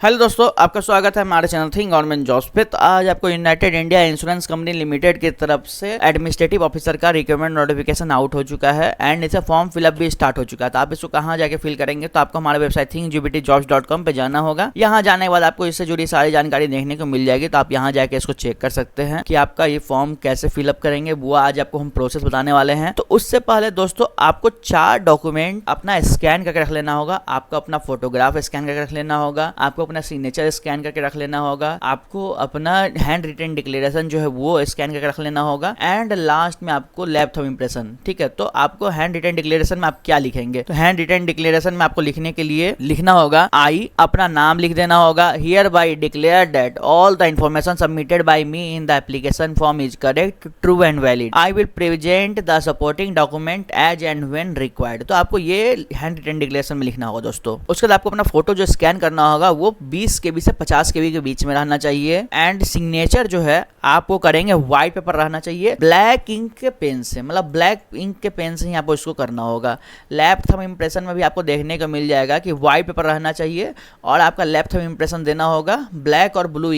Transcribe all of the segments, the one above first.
Hello दोस्तों, आपका स्वागत है हमारे चैनल थिंक गवर्नमेंट जॉब्स पे। तो आज आपको United India insurance company limited की तरफ से एडमिनिस्ट्रेटिव ऑफिसर का रिक्रूटमेंट नोटिफिकेशन आउट हो चुका है एंड इसे फॉर्म फिलअप भी स्टार्ट हो चुका है। तो आप इसको कहाँ जाके फिल करेंगे, तो आपको हमारे वेबसाइट thinkgbtjobs.com पे जाना होगा। यहाँ जाने के बाद आपको इससे जुड़ी सारी जानकारी देखने को मिल जाएगी। तो आप यहाँ जाके इसको चेक कर सकते हैं कि आपका ये फॉर्म कैसे फिलअप करेंगे, वो आज आपको हम प्रोसेस बताने वाले हैं। तो उससे पहले दोस्तों आपको 4 डॉक्यूमेंट अपना स्कैन करके रख लेना होगा। आपको अपना फोटोग्राफ स्कैन करके रख लेना होगा, आपको अपना सिग्नेचर स्कैन करके रख लेना होगा, आपको अपना हैंड रिटन डिक्लेरेशन जो है वो स्कैन करके रख लेना होगा एंड लास्ट में आपको लैब थंब इंप्रेशन। ठीक है, तो आपको हैंड रिटन डिक्लेरेशन में आप क्या लिखेंगे, तो हैंड रिटन डिक्लेरेशन में आपको लिखने के लिए लिखना होगा आई, अपना नाम लिख देना होगा। Hereby declare that all the information submitted by me in the application form is correct, true and valid. I will present the supporting document as and when required. तो आपको ये हैंड रिटन डिक्लेरेशन में लिखना होगा दोस्तों। उसके बाद आपको अपना फोटो जो स्कैन करना होगा वो 20 KB से 50 KB के बीच में रहना चाहिए एंड सिग्नेचर जो है आपको करेंगे व्हाइट पेपर रहना चाहिए, ब्लैक इंक के पेन से, मतलब ब्लैक इंक के पेन से ही आपको इसको करना होगा। लैब थंब इंप्रेशन में भी आपको देखने को मिल जाएगा कि व्हाइट पेपर रहना चाहिए और आपका लैब थंब इंप्रेशन देना होगा ब्लैक और ब्लू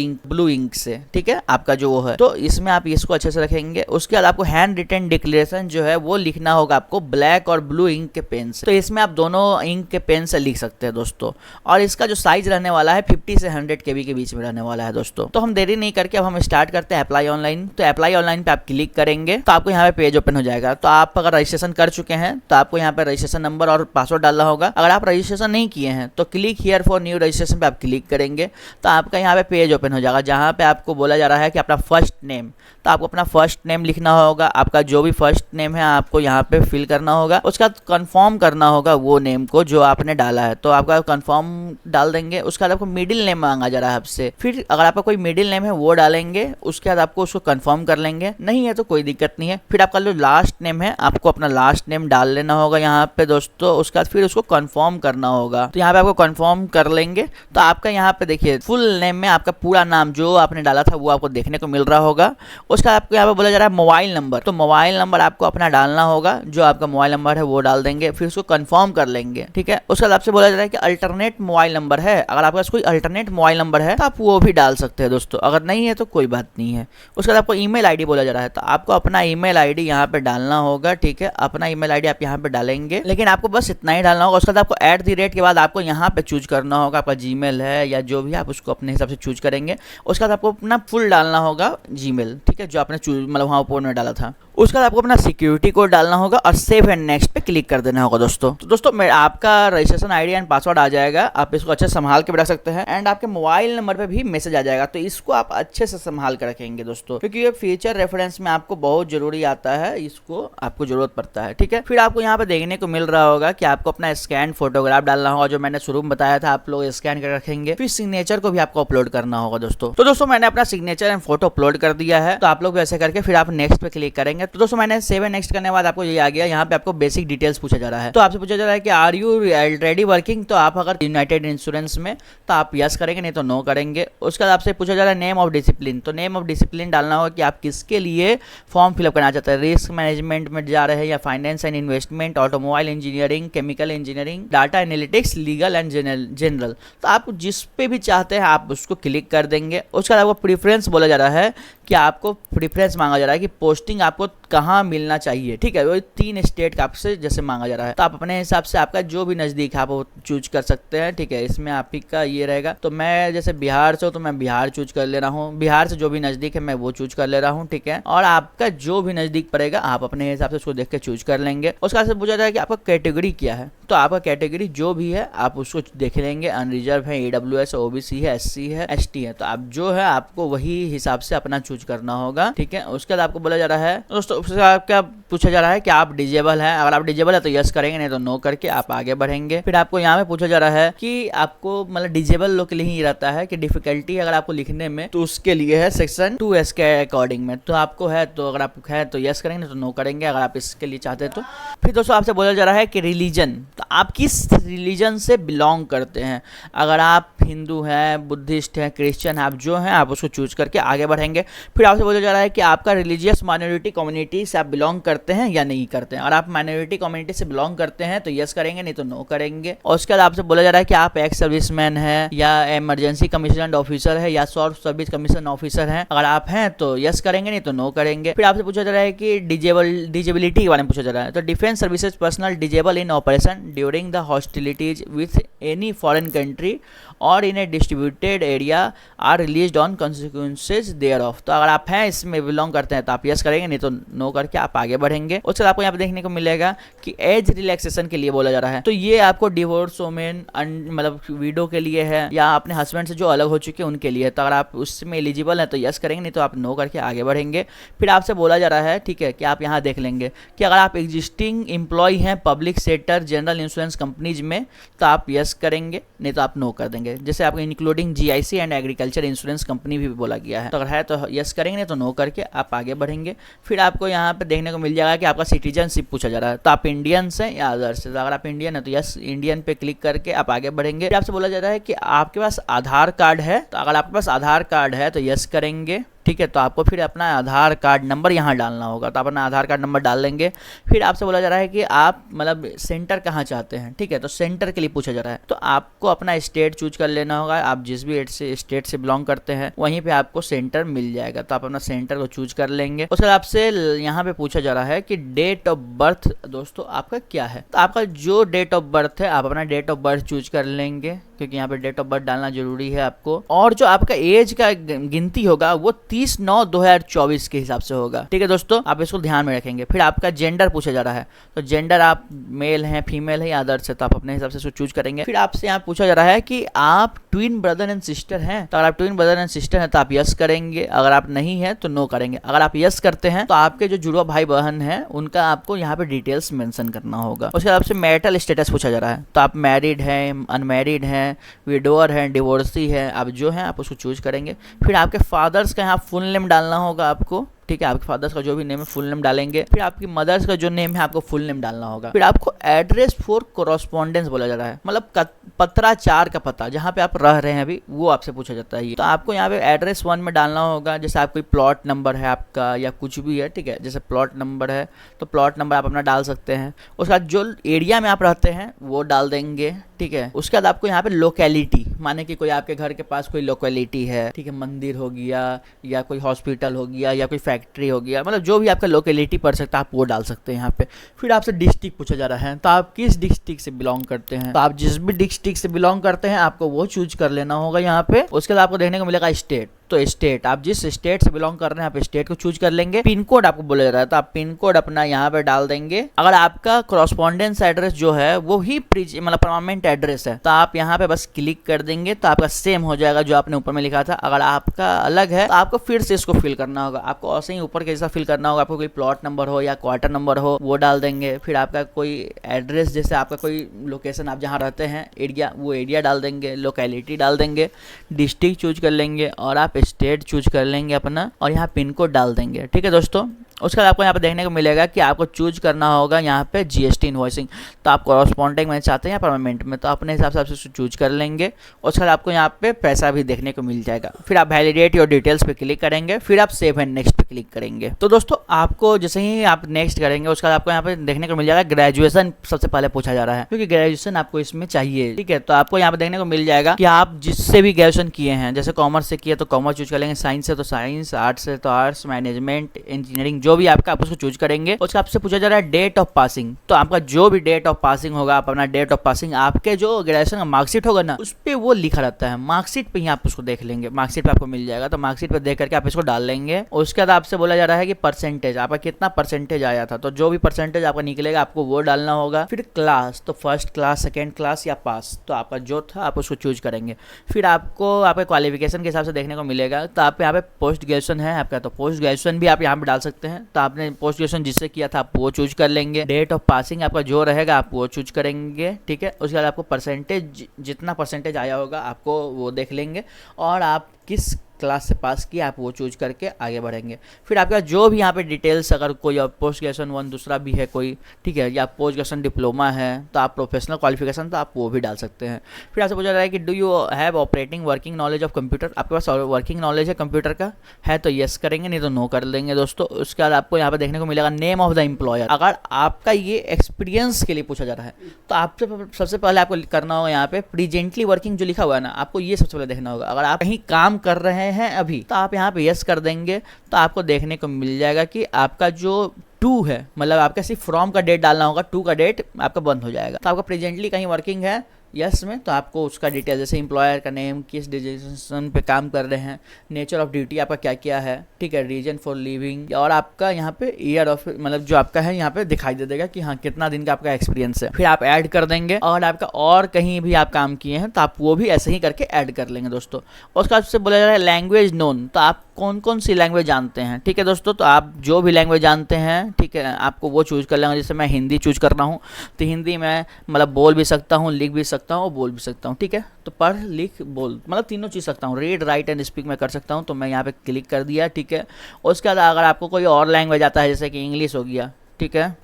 इंक से। ठीक है, आपका जो वो है, तो इसमें आप इसको अच्छे से रखेंगे। उसके बाद आपको हैंड रिटन डिक्लेरेशन जो है वो लिखना होगा आपको ब्लैक और ब्लू इंक के पेन से। तो इसमें आप दोनों इंक के पेन से लिख सकते हैं दोस्तों। और इसका जो साइज रहने वाला है 50 से 100 KB के बीच में रहने वाला है दोस्तों। तो हम देरी नहीं करके अब हम स्टार्ट करते हैं अप्लाई ऑनलाइन। तो अप्लाई ऑनलाइन पे आप क्लिक करेंगे तो आपको यहाँ पे पेज ओपन हो जाएगा। तो आप अगर रजिस्ट्रेशन कर चुके हैं तो आपको यहाँ पे रजिस्ट्रेशन नंबर और पासवर्ड डालना होगा। अगर आप रजिस्ट्रेशन नहीं किए हैं तो click here for new registration पे आप क्लिक करेंगे तो आपका यहाँ पे पेज ओपन हो जाएगा, जहाँ पे आपको बोला जा रहा है कि अपना फर्स्ट नेम, तो आपको अपना फर्स्ट नेम लिखना होगा। आपका जो भी फर्स्ट नेम है आपको यहाँ पे फिल करना होगा। उसका कंफर्म करना होगा वो नेम को जो आपने डाला है, तो आपका कंफर्म डाल देंगे। उसके बाद आपको मिडिल नेम मांगा जा रहा है आपसे, फिर अगर आपका कोई मिडिल नेम है वो डालेंगे। उसके बाद आपको उसको कंफर्म कर लेंगे, नहीं है तो कोई दिक्कत नहीं है। फिर आपका जो लास्ट नेम है आपको अपना लास्ट नेम डाल लेना होगा यहाँ पे दोस्तों। उसके बाद फिर उसको कंफर्म करना होगा, तो यहाँ पे आपको कंफर्म कर लेंगे। तो आपका यहाँ पे देखिए फुल नेम में आपका पूरा नाम जो आपने डाला था वो आपको देखने को मिल रहा होगा। उसका आपको यहाँ पे बोला जा रहा है मोबाइल नंबर, तो मोबाइल नंबर आपको अपना डालना होगा, जो आपका मोबाइल नंबर है वो डाल देंगे, फिर उसको कंफर्म कर लेंगे। ठीक है, उसके बाद आपसे बोला जा रहा है कि अल्टरनेट मोबाइल नंबर है, अगर आपके पास कोई अल्टरनेट मोबाइल नंबर है तो आप वो भी डाल सकते हैं दोस्तों, अगर नहीं है तो कोई बात नहीं है। उसके बाद आपको ईमेल आईडी बोला जा रहा है, तो आपको अपना ईमेल आईडी यहाँ पे डालना होगा। ठीक है, अपना ईमेल आईडी आप यहाँ पे डालेंगे, लेकिन आपको बस इतना ही डालना होगा। उसके बाद आपको @ के बाद आपको यहाँ पे चूज करना होगा, आपका जीमेल है या जो भी आप उसको अपने हिसाब से चूज करेंगे। उसके बाद आपको अपना फुल डालना होगा जीमेल, ठीक है, जो आपने मतलब वहाँ ऊपर में डाला था। उसके बाद आपको अपना सिक्योरिटी कोड डालना होगा और सेव एंड नेक्स्ट पे क्लिक कर देना होगा दोस्तों। तो दोस्तों आपका रजिस्ट्रेशन आईडी एंड पासवर्ड आ जाएगा, आप इसको अच्छे से संभाल के रख सकते हैं एंड आपके मोबाइल नंबर पे भी मैसेज आ जाएगा। तो इसको आप अच्छे से संभाल कर रखेंगे दोस्तों, क्योंकि ये फ्यूचर रेफरेंस में आपको बहुत जरूरी आता है, इसको आपको जरूरत पड़ता है। ठीक है, फिर आपको यहाँ पे देखने को मिल रहा होगा कि आपको अपना स्कैन फोटोग्राफ डालना होगा, जो मैंने शुरू में बताया था, आप लोग स्कैन कर रखेंगे। फिर सिग्नेचर को भी आपको अपलोड करना होगा दोस्तों। तो दोस्तों मैंने अपना सिग्नेचर एंड फोटो अपलोड कर दिया है, तो आप लोग ऐसे करके फिर आप नेक्स्ट पे क्लिक करेंगे। तो दोस्तों मैंने सेव एंड नेक्स्ट करने के बाद आपको ये आ गया, यहाँ पे आपको बेसिक डिटेल्स पूछा जा रहा है। तो आपसे पूछा जा रहा है कि आर यू ऑलरेडी वर्किंग, तो आप अगर यूनाइटेड इंश्योरेंस में तो आप यस करेंगे, नहीं तो नो करेंगे। उसके बाद आपसे पूछा जा रहा है नेम ऑफ डिसिप्लिन, तो नेम ऑफ डिसिप्लिन डालना होगा कि आप किसके लिए फॉर्म फिलअप करना चाहते हैं, रिस्क मैनेजमेंट में जा रहे हैं या finance and investment, automobile engineering, chemical engineering, data analytics, legal and general. तो आप जिस पे भी चाहते हैं आप उसको क्लिक कर देंगे। उसके बाद आपको प्रीफरेंस बोला जा रहा है कि आपको प्रीफरेंस मांगा जा रहा है कि पोस्टिंग आपको कहाँ मिलना चाहिए। ठीक है, वो 3 स्टेट का आपसे जैसे मांगा जा रहा है, तो आप अपने हिसाब से आपका जो भी नज़दीक है आप वो चूज कर सकते हैं। ठीक है, इसमें आप ही का ये रहेगा। तो मैं जैसे बिहार से हूँ तो मैं बिहार चूज कर ले रहा हूँ, बिहार से जो भी नज़दीक है मैं वो चूज कर ले रहा हूँ। ठीक है, और आपका जो भी नज़दीक पड़ेगा आप अपने हिसाब से उसको देख के चूज कर लेंगे। उसके बाद से पूछा जाए कि आपका कैटेगरी क्या है, तो आपका कैटेगरी जो भी है आप उसको देख लेंगे। अनरिजर्व है, AWS, OBC है, SC है, ST है, तो आप जो है आपको वही हिसाब से अपना चूज करना होगा। ठीक है, उसके बाद आपको बोला जा रहा है दोस्तों, उसके बाद क्या पूछा जा रहा है कि आप डिजेबल हैं, अगर आप डिजेबल है तो यस करेंगे, नहीं तो नो करके आप आगे बढ़ेंगे। फिर आपको यहाँ पे पूछा जा रहा है कि आपको मतलब डिजेबल लोग के लिए ही रहता है कि डिफिकल्टी अगर आपको लिखने में तो उसके लिए है सेक्शन 2S के अकॉर्डिंग में, तो आपको है तो अगर आप है तो यस करेंगे, तो नो करेंगे अगर आप इसके लिए चाहते हैं तो। फिर दोस्तों आपसे बोला जा रहा है कि रिलीजन, तो आप किस रिलीजन से बिलोंग करते हैं। अगर आप हिंदू हैं, बुद्धिस्ट हैं, क्रिश्चियन हैं, आप जो हैं आप उसको चूज करके आगे बढ़ेंगे। फिर आपसे बोला जा रहा है कि आपका रिलीजियस माइनॉरिटी कम्युनिटी से आप बिलोंग करते हैं या नहीं करते हैं। अगर आप माइनॉरिटी कम्युनिटी से बिलोंग करते हैं तो यस करेंगे, नहीं तो नो करेंगे। और उसके बाद आपसे बोला जा रहा है कि आप एक्स सर्विसमैन है या इमरजेंसी कमीशन ऑफिसर है या शॉर्ट सर्विस कमीशन ऑफिसर है। अगर आप हैं तो यस करेंगे, नहीं तो नो करेंगे। फिर आपसे पूछा जा रहा है कि डिजेबिलिटी के बारे में पूछा जा रहा है। तो defence services personnel disable in operation during the hostilities with any foreign country और in a distributed area are released on consequences thereof. तो अगर आप हैं इसमें बिलोंग करते हैं तो आप यस करेंगे, नहीं तो नो करके आप आगे बढ़ेंगे। उसके बाद आपको यहाँ पे देखने को मिलेगा कि एज रिलैक्सेशन के लिए बोला जा रहा है। तो ये आपको डिवोर्स वोमेन मतलब विडो के लिए है या अपने हस्बैंड से जो अलग हो चुके हैं उनके लिए। तो अगर आप उसमें एलिजिबल हैं तो यस करेंगे, नहीं तो आप नो करके आगे बढ़ेंगे। फिर आपसे बोला जा रहा है, ठीक है, कि आप यहाँ देख लेंगे कि अगर आप एग्जिस्टिंग एम्प्लॉय हैं public sector general insurance companies में तो आप यस करेंगे, नहीं तो आप नो कर देंगे। जैसे आपको including GIC and agriculture insurance company भी बोला गया है। तो अगर है तो यस करेंगे, नहीं तो नो करके आप आगे बढ़ेंगे। फिर आपको यहाँ पे देखने को मिल जाएगा कि आपका सिटीजनशिप पूछा जा रहा है। तो आप इंडियंस हैं या अदर्स। तो अगर आप इंडियन है तो यस इंडियन पे क्लिक करके आप आगे बढ़ेंगे। फिर आपसे बोला जा रहा है कि आपके पास आधार कार्ड है। तो अगर आपके पास आधार कार्ड है तो यस करेंगे, ठीक है। तो आपको फिर अपना आधार कार्ड नंबर यहाँ डालना होगा। तो आप अपना आधार कार्ड नंबर डाल देंगे। फिर आपसे बोला जा रहा है कि आप मतलब सेंटर कहाँ चाहते हैं, ठीक है। तो सेंटर के लिए पूछा जा रहा है। तो आपको अपना स्टेट चूज कर लेना होगा। आप जिस भी स्टेट से बिलोंग करते हैं वहीं पे आपको सेंटर मिल जाएगा। तो आप अपना सेंटर को चूज कर लेंगे। उसके बाद आपसे यहाँ पे पूछा जा रहा है कि डेट ऑफ बर्थ दोस्तों आपका क्या है। तो आपका जो डेट ऑफ बर्थ है आप अपना डेट ऑफ बर्थ चूज कर लेंगे, क्योंकि यहाँ पे डेट ऑफ बर्थ डालना जरूरी है आपको। और जो आपका एज का गिनती होगा वो 30/9/2024 के हिसाब से होगा, ठीक है दोस्तों। आप इसको ध्यान में रखेंगे। फिर आपका जेंडर पूछा जा रहा है। तो जेंडर आप मेल हैं, फीमेल है या अदर्स है। तो आप अपने हिसाब से इसको चूज करेंगे। फिर आपसे यहाँ पूछा जा रहा है कि आप ट्विन ब्रदर एंड सिस्टर हैं। तो अगर आप ट्विन ब्रदर एंड सिस्टर हैं तो आप यस करेंगे। अगर आप नहीं है तो नो करेंगे। अगर आप यस करते हैं तो आपके जो जुड़वा भाई बहन हैं उनका आपको यहाँ पे डिटेल्स मेंशन करना होगा। उसके बाद आपसे मैरिटल स्टेटस पूछा जा रहा है। तो आप मैरिड हैं, अनमैरिड हैं, विडोअर है, डिवोर्सी है, आप जो है आप उसको चूज करेंगे। फिर आपके फादर्स का यहाँ फुल नेम डालना होगा आपको, ठीक है। आपके फादर्स का जो भी नेम है फुल नेम डालेंगे। फिर आपकी मदर्स का जो नेम है आपको फुल नेम डालना होगा। फिर आपको एड्रेस फॉर कोरोस्पोंडेंस बोला जा रहा है, मतलब पत्राचार का पता जहाँ पे आप रह रहे हैं अभी वो आपसे पूछा जाता है। तो आपको यहाँ पे एड्रेस 1 में डालना होगा। जैसे आप कोई प्लॉट नंबर है आपका या कुछ भी है, ठीक है। जैसे प्लॉट नंबर है तो प्लॉट नंबर आप अपना डाल सकते हैं। उसके बाद जो एरिया में आप रहते हैं वो डाल देंगे, ठीक है। उसके बाद आपको यहाँ पे लोकेलिटी, माने कि कोई आपके घर के पास कोई लोकेलिटी है, ठीक है, मंदिर हो गया या कोई हॉस्पिटल हो गया या कोई फैक्ट्री हो गया, मतलब जो भी आपका लोकेलिटी पड़ सकता है आप वो डाल सकते हैं यहाँ पे। फिर आपसे डिस्ट्रिक्ट पूछा जा रहा है। तो आप किस डिस्ट्रिक्ट से बिलोंग करते हैं। तो आप जिस भी डिस्ट्रिक्ट से बिलोंग करते हैं आपको वो चूज कर लेना होगा यहाँ पे। उसके बाद आपको देखने को मिलेगा स्टेट। तो स्टेट आप जिस स्टेट से बिलोंग कर रहे हैं आप स्टेट को चूज कर लेंगे। पिन कोड आपको बोला जा रहा है तो आप पिन कोड अपना यहाँ पे डाल देंगे। अगर आपका कॉरस्पॉन्डेंस एड्रेस जो है वो ही मतलब परमानेंट एड्रेस है तो आप यहाँ पे बस क्लिक कर देंगे तो आपका सेम हो जाएगा जो आपने ऊपर में लिखा था। अगर आपका अलग है तो आपको फिर से इसको फिल करना होगा। आपको ऐसे ही ऊपर के जैसा फिल करना होगा। आपको कोई प्लॉट नंबर हो या क्वार्टर नंबर हो वो डाल देंगे। फिर आपका कोई एड्रेस, जैसे आपका कोई लोकेशन आप जहाँ रहते हैं एरिया, वो एरिया डाल देंगे, लोकेलिटी डाल देंगे, डिस्ट्रिक्ट चूज कर लेंगे और आप स्टेट चूज कर लेंगे अपना और यहाँ पिन कोड डाल देंगे, ठीक है दोस्तों। उसके बाद आपको यहाँ पे देखने को मिलेगा कि आपको चूज करना होगा यहाँ पे जीएसटी इनवॉइसिंग। तो आप कॉरस्पॉन्डिंग में चाहते हैं या परमानेंट में, तो अपने हिसाब से आप इसको चूज कर लेंगे। उसके बाद आपको यहाँ पे पैसा भी देखने को मिल जाएगा। फिर आप वैलिडेट योर डिटेल्स पे क्लिक करेंगे। फिर आप सेव एंड नेक्स्ट पे क्लिक करेंगे। तो दोस्तों आपको जैसे ही आप नेक्स्ट करेंगे उसके बाद आपको यहाँ पे देखने को मिल जाएगा ग्रेजुएशन सबसे पहले पूछा जा रहा है, क्योंकि ग्रेजुएशन आपको इसमें चाहिए, ठीक है। तो आपको यहाँ पे देखने को मिल जाएगा कि आप जिससे भी ग्रेजुएशन किए हैं, जैसे कॉमर्स से किया तो कॉमर्स चूज कर लेंगे, साइंस से तो साइंस, आर्ट्स से तो आर्ट्स, मैनेजमेंट, इंजीनियरिंग जो भी आपका आप उसको चूज करेंगे। उसका आपसे पूछा जा रहा है डेट ऑफ पासिंग। तो आपका जो भी डेट ऑफ पासिंग होगा आप अपना डेट ऑफ पासिंग, आपके जो ग्रेजुएशन का मार्कशीट होगा ना उस पर वो लिखा रहता है, मार्कशीट पे ही आप उसको देख लेंगे। मार्कशीट पे आपको मिल जाएगा तो मार्कशीट पे देख करके आप इसको डाल लेंगे। उसके बाद आपसे बोला जा रहा है कि परसेंटेज, आपका कितना परसेंटेज आया था। तो जो भी परसेंटेज आपका निकलेगा आपको वो डालना होगा। फिर क्लास, तो फर्स्ट क्लास, सेकेंड क्लास या पास, तो आपका जो था आप उसको चूज करेंगे। फिर आपको आपके क्वालिफिकेशन के हिसाब से देखने को मिलेगा। तो आप यहाँ पे पोस्ट ग्रेजुएशन है आपका, तो पोस्ट ग्रेजुएशन भी आप यहाँ पे डाल सकते हैं। तो आपने पोस्ट ग्रेजुएशन जिससे किया था आप वो चूज कर लेंगे। डेट ऑफ पासिंग आपका जो रहेगा आप वो चूज करेंगे, ठीक है। उसके बाद आपको परसेंटेज, जितना परसेंटेज आया होगा आपको वो देख लेंगे और आप किस क्लास से पास किया आप वो चूज करके आगे बढ़ेंगे। फिर आपका जो भी यहाँ पे डिटेल्स, अगर कोई पोस्ट ग्रेजुएशन 1 दूसरा भी है कोई, ठीक है, या पोस्ट ग्रेजुएशन डिप्लोमा है तो आप प्रोफेशनल क्वालिफिकेशन तो आप वो भी डाल सकते हैं। फिर आपसे पूछा जा रहा है कि do you have operating working knowledge of computer, आपके पास वर्किंग नॉलेज है कंप्यूटर का है तो येस करेंगे, नहीं तो नो कर देंगे दोस्तों। उसके बाद आपको यहाँ पे देखने को मिलेगा नेम ऑफ द एम्प्लॉयर। अगर आपका ये एक्सपीरियंस के लिए पूछा जा रहा है तो आपसे सबसे पहले आपको करना होगा यहाँ पे प्रेजेंटली वर्किंग जो लिखा हुआ है ना, आपको ये सबसे पहले देखना होगा। अगर आप कहीं काम कर रहे हैं अभी तो आप यहाँ पे यस कर देंगे तो आपको देखने को मिल जाएगा कि आपका जो 2 है, मतलब आपका सिर्फ फ्रॉम का डेट डालना होगा, 2 का डेट आपका बंद हो जाएगा। तो आपका प्रेजेंटली कहीं वर्किंग है यस में तो आपको उसका डिटेल, जैसे एम्प्लॉयर का नेम, किस डिजिग्नेशन पे काम कर रहे हैं, नेचर ऑफ ड्यूटी आपका क्या क्या है, ठीक है, रीजन फॉर लिविंग, और आपका यहाँ पे ईयर ऑफ, मतलब जो आपका है यहाँ पे दिखाई दे देगा कि हाँ कितना दिन का आपका एक्सपीरियंस है। फिर आप ऐड कर देंगे और आपका और कहीं भी आप काम किए हैं तो आप वो भी ऐसे ही करके ऐड कर लेंगे दोस्तों। उसका आपसे बोला जा रहा है लैंग्वेज नोन, तो आप कौन कौन सी लैंग्वेज जानते हैं, ठीक है दोस्तों। तो आप जो भी लैंग्वेज जानते हैं, ठीक है, आपको वो चूज़ कर लेंगे। जैसे मैं हिंदी चूज़ कर रहा हूँ तो हिंदी मैं मतलब बोल भी सकता हूँ, लिख भी सकता हूँ और बोल भी सकता हूँ, ठीक है। तो पढ़ लिख बोल मतलब तीनों चीज़ सकता हूँ, रीड राइट एंड स्पीक मैं कर सकता हूँ। तो मैं यहाँ पे क्लिक कर दिया, ठीक है। उसके बाद अगर आपको कोई और लैंग्वेज आता है जैसे कि इंग्लिश हो गया, ठीक है,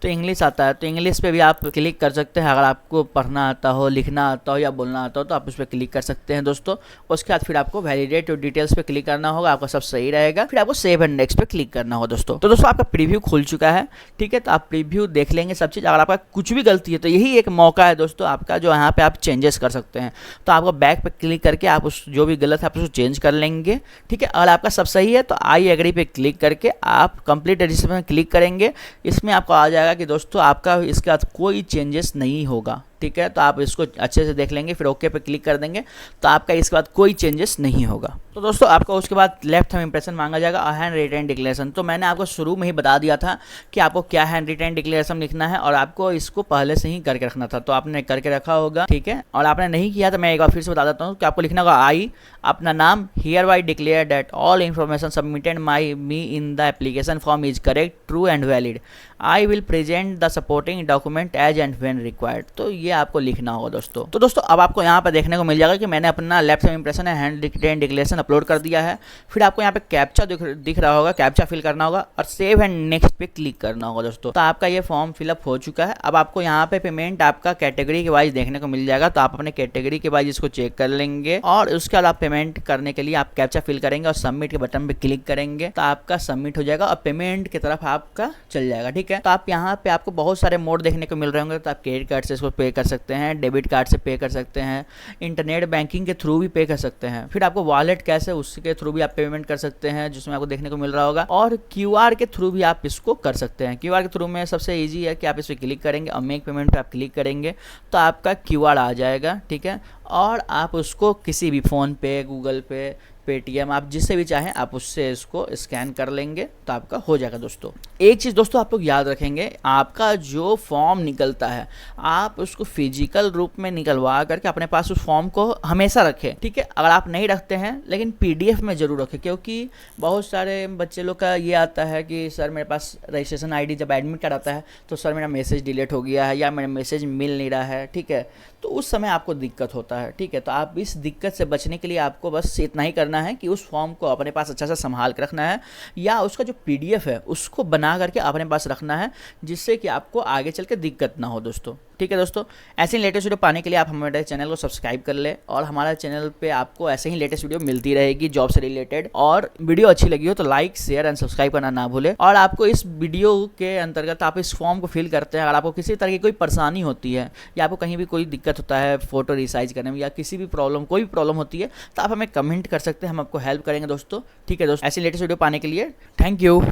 तो इंग्लिश आता है तो इंग्लिश पे भी आप क्लिक कर सकते हैं। अगर आपको पढ़ना आता हो, लिखना आता हो या बोलना आता हो तो आप उस पर क्लिक कर सकते हैं दोस्तों। उसके बाद फिर आपको वैलिडेट डिटेल्स पे क्लिक करना होगा, आपका सब सही रहेगा। फिर आपको सेव एंड नेक्स्ट पे क्लिक करना होगा दोस्तों। तो दोस्तों आपका प्रीव्यू खुल चुका है, ठीक है, तो आप प्रीव्यू देख लेंगे सब चीज़। अगर आपका कुछ भी गलती है तो यही एक मौका है दोस्तों आपका, जो यहाँ पे आप चेंजेस कर सकते हैं। तो आपको बैक पे क्लिक करके आप उस जो भी गलत है आप उसको चेंज कर लेंगे, ठीक है। अगर आपका सब सही है तो आई एग्री पे क्लिक करके आप कंप्लीट रजिस्ट्रेशन में क्लिक करेंगे। इसमें आपको आ जाएगा कि दोस्तों आपका इसके बाद कोई चेंजेस नहीं होगा, ठीक है। तो आप इसको अच्छे से देख लेंगे, फिर ओके पे क्लिक कर देंगे तो आपका इसके बाद कोई चेंजेस नहीं होगा। तो दोस्तों आपको उसके बाद लेफ्ट थंब इंप्रेशन मांगा जाएगा, हैंड रिटन डिक्लेरेशन। तो मैंने आपको शुरू में ही बता दिया था कि आपको क्या हैंड रिटन डिक्लेरेशन लिखना है और आपको इसको पहले से ही करके रखना था, तो आपने करके रखा होगा, ठीक है। और आपने नहीं किया तो मैं एक बार फिर से बता देता हूँ कि आपको लिखना होगा आई, अपना नाम, hereby declare that all information submitted my me in the application form is correct, true and valid. I will present the supporting document as and when required. तो ये आपको लिखना होगा दोस्तों। तो दोस्तों अब आपको यहाँ पर देखने को मिल जाएगा कि मैंने अपना लेफ्ट थंब इंप्रेशन है हैंड रिटन डिक्लेरेशन अपलोड कर दिया है। फिर आपको यहाँ पे कैप्चा दिख रहा होगा, कैप्चा फिल करना होगा और सेव एंड नेक्स्ट पे क्लिक करना होगा दोस्तों। तो आपका ये फॉर्म फिलअप हो चुका है। अब आपको यहाँ पे पेमेंट आपका कैटेगरी के वाइज देखने को मिल जाएगा, तो आप अपने कैटेगरी के वाइज इसको चेक कर लेंगे और उसके बाद आप पेमेंट करने के लिए आप कैप्चा फिल करेंगे और सबमिट के बटन पे क्लिक करेंगे तो आपका सबमिट हो जाएगा और पेमेंट की तरफ आपका चल जाएगा, ठीक है। तो आप यहाँ पे आपको बहुत सारे मोड देखने को मिल रहे होंगे, तो आप क्रेडिट कार्ड से इसको पे कर सकते हैं, डेबिट कार्ड से पे कर सकते हैं, इंटरनेट बैंकिंग के थ्रू भी पे कर सकते हैं। फिर आपको वॉलेट कैसे उसके थ्रू भी आप पेमेंट कर सकते हैं, जिसमें आपको देखने को मिल रहा होगा, और क्यूआर के थ्रू भी आप इसको कर सकते हैं। क्यूआर के थ्रू में सबसे इजी है कि आप इस पर क्लिक करेंगे और मेक पेमेंट पे आप क्लिक करेंगे तो आपका क्यूआर आ जाएगा, ठीक है। और आप उसको किसी भी फ़ोन पे, गूगल पे, पेटीएम, आप जिससे भी चाहें आप उससे इसको स्कैन कर लेंगे तो आपका हो जाएगा दोस्तों। एक चीज़ दोस्तों आप लोग याद रखेंगे, आपका जो फॉर्म निकलता है आप उसको फिजिकल रूप में निकलवा करके अपने पास उस फॉर्म को हमेशा रखें, ठीक है। अगर आप नहीं रखते हैं लेकिन पीडीएफ में ज़रूर रखें, क्योंकि बहुत सारे बच्चे लोग का ये आता है कि सर मेरे पास रजिस्ट्रेशन आईडी जब एडमिट कार्ड आता है तो सर मेरा मैसेज डिलीट हो गया है या मेरा मैसेज मिल नहीं रहा है, ठीक है। तो उस समय आपको दिक्कत होता है, ठीक है। तो आप इस दिक्कत से बचने के लिए आपको बस इतना ही करना है कि उस फॉर्म को अपने पास अच्छा सा संभाल कर रखना है या उसका जो पीडीएफ है उसको बना करके अपने पास रखना है, जिससे कि आपको आगे चल के दिक्कत ना हो दोस्तों, ठीक है दोस्तों। ऐसे ही लेटेस्ट वीडियो पाने के लिए आप हमारे चैनल को सब्सक्राइब कर ले और हमारे चैनल पे आपको ऐसे ही लेटेस्ट वीडियो मिलती रहेगी जॉब से रिलेटेड। और वीडियो अच्छी लगी हो तो लाइक, शेयर एंड सब्सक्राइब करना ना भूले। और आपको इस वीडियो के अंतर्गत आप इस फॉर्म को फिल करते हैं, अगर आपको किसी तरह की कोई परेशानी होती है या आपको कहीं भी कोई दिक्कत होता है फोटो रिसाइज करने में या किसी भी प्रॉब्लम, कोई भी प्रॉब्लम होती है तो आप हमें कमेंट कर सकते हैं, हम आपको हेल्प करेंगे दोस्तों, ठीक है दोस्तों। ऐसे लेटेस्ट वीडियो पाने के लिए थैंक यू।